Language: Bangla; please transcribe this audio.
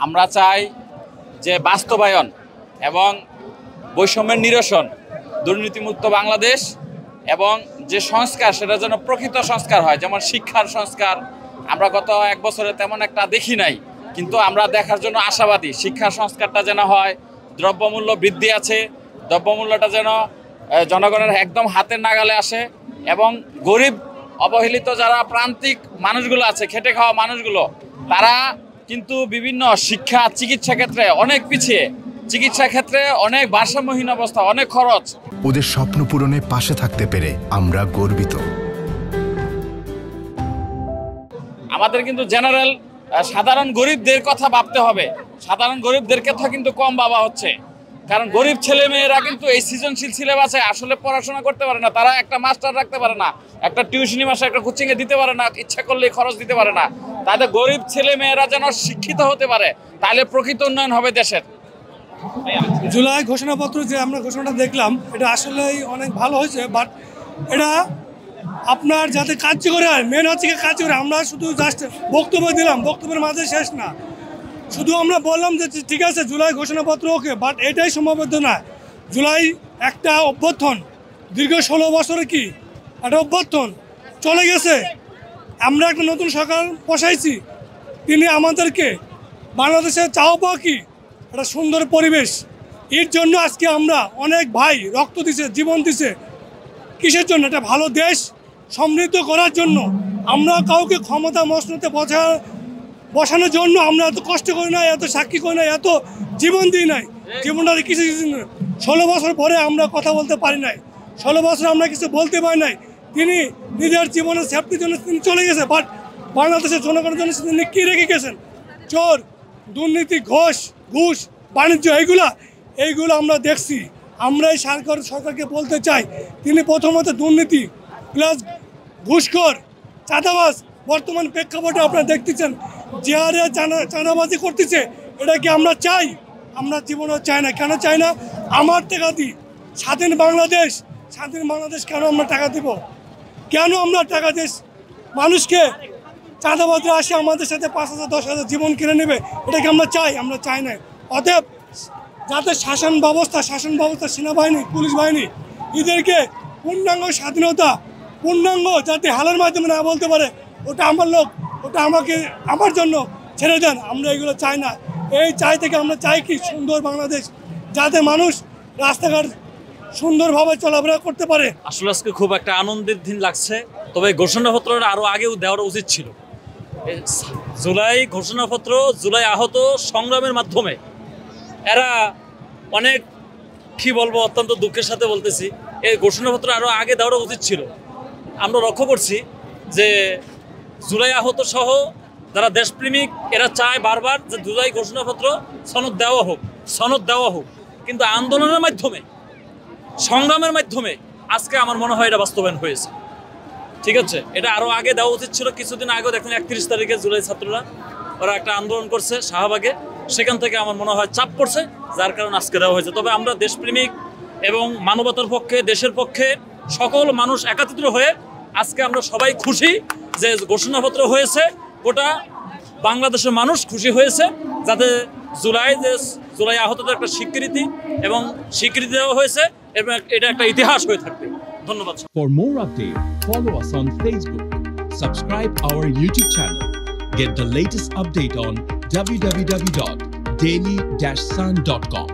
আমরা চাই যে বাস্তবায়ন এবং বৈষম্যের নিরসন, দুর্নীতিমুক্ত বাংলাদেশ এবং যে সংস্কার সেটা যেন প্রকৃত সংস্কার হয়। যেমন শিক্ষার সংস্কার আমরা গত 1 বছরে তেমন একটা দেখি নাই, কিন্তু আমরা দেখার জন্য আশাবাদী। শিক্ষার সংস্কারটা যেন হয়, দ্রব্যমূল্য বৃদ্ধি আছে, দ্রব্যমূল্যটা যেন জনগণের একদম হাতের নাগালে আসে এবং গরিব অবহেলিত যারা প্রান্তিক মানুষগুলো আছে, খেটে খাওয়া মানুষগুলো, তারা কিন্তু বিভিন্ন শিক্ষা চিকিৎসা ক্ষেত্রে অনেক পিছিয়ে, চিকিৎসা ক্ষেত্রে অনেক ভারসাম্যহীন অবস্থা, অনেক খরচ। ওদের স্বপ্ন পূরণে পাশে থাকতে পেরে আমরা গর্বিত। আমাদের কিন্তু জেনারেল সাধারণ গরিবদের কথা ভাবতে হবে। সাধারণ গরিবদের কথা কিন্তু কম ভাবা হচ্ছে, কারণ গরিব ছেলে মেয়েরা কিন্তু এই সৃজনশীল সিলেবাসে আসলে পড়াশোনা করতে পারে না। তারা একটা মাস্টার রাখতে পারে না, একটা টিউশনি মাস্টার, একটা কোচিংয়ে দিতে পারে না, ইচ্ছা করলে খরচ দিতে পারে না। তাদের গরিব ছেলে মেয়েরা যেন শিক্ষিত হতে পারে, তাহলে প্রকৃত উন্নয়ন হবে দেশের। জুলাই ঘোষণাপত্র যে আমরা ঘোষণাটা দেখলাম, এটা আসলেই অনেক ভালো হয়েছে, বাট এটা আপনার যাতে কার্যকরী হয়, মেন হচ্ছে কার্যকরী। আমরা শুধু জাস্ট বক্তব্য দিলাম, বক্তব্যের মাঝে শেষ না, শুধু আমরা বললাম যে ঠিক আছে জুলাই ঘোষণাপত্র ওকে, বাট এটাই সীমাবদ্ধ না। জুলাই একটা অভ্যর্থন, দীর্ঘ 16 বছরে কি একটা অভ্যর্থন চলে গেছে। আমরা একটা নতুন সরকার বসাইছি, তিনি আমাদেরকে বাংলাদেশের চাওয়া পাওয়া কি একটা সুন্দর পরিবেশ। এর জন্য আজকে আমরা অনেক ভাই রক্ত দিছে, জীবন দিছে, কিসের জন্য? একটা ভালো দেশ সমৃদ্ধ করার জন্য। আমরা কাউকে ক্ষমতা মসনদে বসানোর জন্য আমরা এত কষ্ট করি না, এত সাক্ষী করি না, এত জীবন দিই নাই। জীবনটা কিছু 16 বছর পরে আমরা কথা বলতে পারি নাই, 16 বছর আমরা কিছু বলতে পারি নাই। তিনি নিজের জীবনের সেফটির জন্য তিনি চলে গেছে, বাট বাংলাদেশের জনগণের জন্য তিনি কী রেখে গেছেন? চোর, দুর্নীতি, ঘুষ, বাণিজ্য, এইগুলো আমরা দেখছি। আমরা এই সরকারকে বলতে চাই, তিনি প্রথমত দুর্নীতি প্লাস ঘুষখোর, চাঁদাবাজ। বর্তমান প্রেক্ষাপটে আপনারা দেখতেছেন যে হারে চাঁদাবাজি করতেছে, এটা কি আমরা চাই? আমরা জীবনেও চাই না। কেন চাই না? আমার টাকা দিই স্বাধীন বাংলাদেশ কেন আমরা টাকা দিব? কেন আমরা টাকা দিই মানুষকে? চাঁদাবাজরা আসে আমাদের সাথে 5,000 10,000 জীবন কিনে নেবে, এটা কি আমরা চাই? আমরা চাই না। অতএব যাতে শাসন ব্যবস্থা সেনাবাহিনী, পুলিশ বাহিনী এদেরকে পূর্ণাঙ্গ স্বাধীনতা, পূর্ণাঙ্গ যাতে হালের মাধ্যমে না বলতে পারে ওটা আমার লোক, ওটা আমার জন্য ছেড়ে দেন। আমরা এগুলো চাই না। এই চাই থেকে আমরা চাই কি সুন্দর বাংলাদেশ, যাতে মানুষ রাস্তাঘাট সুন্দরভাবে চলাফেরা করতে পারে। আসলে আজকে খুব একটা আনন্দের দিন লাগছে, তবে ঘোষণাপত্রটা আরও আগেও দেওয়ার উচিত ছিল। জুলাই ঘোষণাপত্র, জুলাই আহত সংগ্রামের মাধ্যমে এরা অনেক, কি বলবো, অত্যন্ত দুঃখের সাথে বলতেছি, এই ঘোষণাপত্র আরও আগে দেওয়ার উচিত ছিল। আমরা লক্ষ্য করছি যে জুলাই আহত সহ যারা দেশপ্রেমিক এরা চায় বারবার যে জুলাই ঘোষণাপত্র সনদ দেওয়া হোক, কিন্তু আন্দোলনের মাধ্যমে, সংগ্রামের মাধ্যমে আজকে আমার মনে হয় এটা বাস্তবায়ন হয়েছে। ঠিক আছে, এটা আরও আগে দেওয়া উচিত ছিল। কিছুদিন আগেও দেখুন 31 তারিখে জুলাই ছাত্ররা ওরা একটা আন্দোলন করছে শাহবাগে, সেখান থেকে আমার মনে হয় চাপ পড়ছে, যার কারণে আজকে দেওয়া হয়েছে। তবে আমরা দেশপ্রেমিক এবং মানবতার পক্ষে, দেশের পক্ষে সকল মানুষ একত্রিত হয়ে আজকে আমরা সবাই খুশি যে ঘোষণাপত্র হয়েছে, গোটা বাংলাদেশের মানুষ খুশি হয়েছে, যাতে জুলাই আহতদের একটা স্বীকৃতি দেওয়া হয়েছে এবং এটা একটা ইতিহাস হয়ে থাকবে। ধন্যবাদ। For more updates, follow us on Facebook, subscribe our YouTube channel, get the latest update on www.daily-sun.com.